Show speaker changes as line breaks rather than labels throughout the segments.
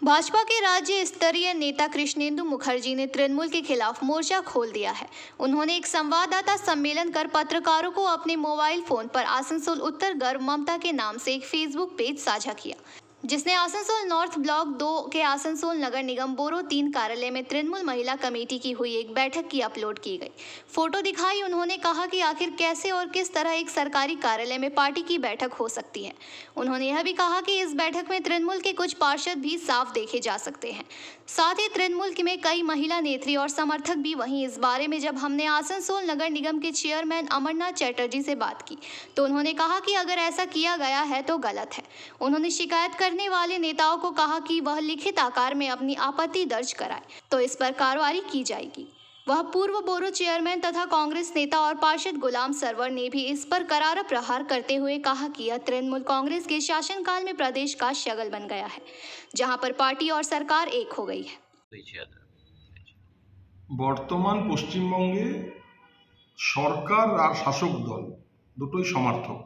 भाजपा के राज्य स्तरीय नेता कृष्णेंदु मुखर्जी ने तृणमूल के खिलाफ मोर्चा खोल दिया है। उन्होंने एक संवाददाता सम्मेलन कर पत्रकारों को अपने मोबाइल फोन पर आसनसोल उत्तर गर्व ममता के नाम से एक फेसबुक पेज साझा किया, जिसने आसनसोल नॉर्थ ब्लॉक 2 के आसनसोल नगर निगम बोरो 3 कार्यालय में तृणमूल महिला कमेटी की हुई एक बैठक की अपलोड की गई फोटो दिखाई। उन्होंने कहा कि आखिर कैसे और किस तरह एक सरकारी कार्यालय में पार्टी की बैठक हो सकती है। उन्होंने यह भी कहा कि इस बैठक में तृणमूल के कुछ पार्षद भी साफ देखे जा सकते हैं, साथ ही तृणमूल में कई महिला नेत्री और समर्थक भी। वहीं इस बारे में जब हमने आसनसोल नगर निगम के चेयरमैन अमरनाथ चटर्जी से बात की तो उन्होंने कहा कि अगर ऐसा किया गया है तो गलत है। उन्होंने शिकायत करने वाले नेताओं को कहा कि वह लिखित आकार में अपनी आपत्ति दर्ज कराए तो इस पर कार्रवाई की जाएगी। वह पूर्व बोरो चेयरमैन तथा कांग्रेस नेता और पार्षद गुलाम सरवर ने भी इस पर करारा प्रहार करते हुए कहा कि यह तृणमूल कांग्रेस के शासनकाल में प्रदेश का शगल बन गया है, जहां पर पार्टी और सरकार एक हो गई है।
বর্তমান পশ্চিমবঙ্গে সরকার আর শাসক দল দুটোই সমর্থক।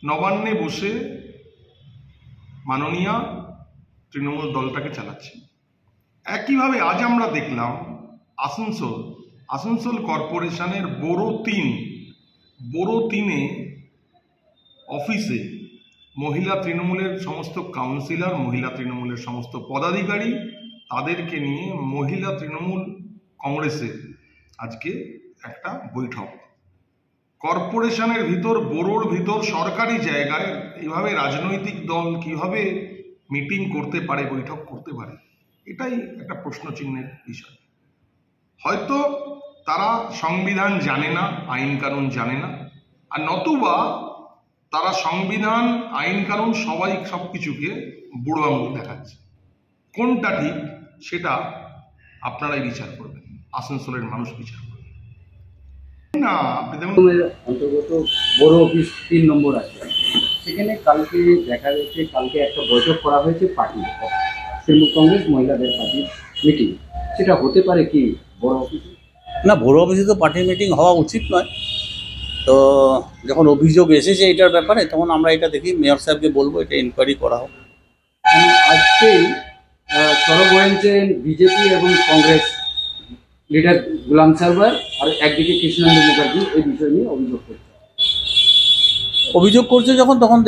নবান্নে বসে মাননীয় তৃণমূল দলটাকে চালাচ্ছে। একইভাবে আজ আমরা দেখলাম আসানসোল কর্পোরেশনের बोरो 3 অফিসে মহিলা তৃণমূলের সমস্ত কাউন্সিলর, মহিলা তৃণমূলের সমস্ত পদাধিকারী, তাদেরকে নিয়ে মহিলা তৃণমূল কংগ্রেসের আজকে একটা বৈঠক। কর্পোরেশনের ভিতর, बोरोর ভিতর, সরকারি জায়গায় এইভাবে রাজনৈতিক দল কিভাবে মিটিং করতে পারে, বৈঠক করতে পারে, এটাই একটা প্রশ্নচিহ্নের বিষয়। হয়তো তারা সংবিধান জানে না, আইন কানুন জানে না, আর নতুবা তারা সংবিধান, আইন কানুন সবাই সবকিছুকে বুড়ো আঙুল দেখাচ্ছে। কোনটা ঠিক সেটা আপনারাই বিচার করবেন, আসানসোলের মানুষ বিচার করবেন। না, আপনি দেখুন
অন্তর্গত বড় অফিস 3 নম্বর আছে, সেখানে কালকে দেখা যাচ্ছে কালকে একটা বৈঠক করা হয়েছে পার্টির, তৃণমূল কংগ্রেস মহিলাদের পার্টির মিটিং। সেটা হতে পারে কি বড় অফিসে?
না, বড় অফিসে তো পার্টির মিটিং হওয়া উচিত নয়। তো যখন অভিযোগ এসেছে এটার ব্যাপারে, তখন আমরা এটা দেখি মেয়র সাহেবকে বলবো এটা ইনকোয়ারি করা হোক।
আজকেই সরব হয়েছেন বিজেপি এবং কংগ্রেস লিডার গুলাম সারওয়ার, আর একদিকে কৃষ্ণেন্দু মুখার্জি এই বিষয় নিয়ে
অভিযোগ করছে যখন, তখন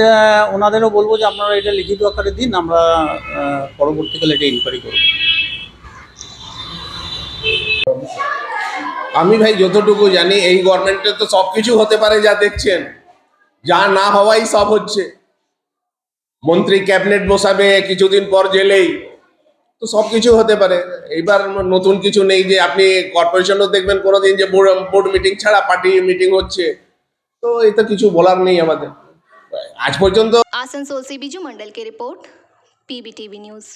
ওনাদেরও বলবো যে আপনারা এটা লিখিত আকারে দিন, আমরা পরবর্তীকালে এটা ইনকোয়ারি করব।
আমি ভাই যতটুকু জানি এই গভর্নমেন্টে তো সবকিছু হতে পারে, যা দেখছেন, যা না হওয়াই সব হচ্ছে। মন্ত্রী ক্যাবিনেট বসাবে, কিছুদিন পর জেলেই, তো সবকিছু হতে পারে। এইবার নতুন কিছু নেই যে আপনি কর্পোরেশনও দেখবেন কোনোদিন যে বোর্ড মিটিং ছাড়া পার্টি মিটিং হচ্ছে, তো এটা কিছু বলার নেই আমাদের আজ পর্যন্ত।
आसनसोल से बीजू मंडल की रिपोर्ट, PBTV न्यूज।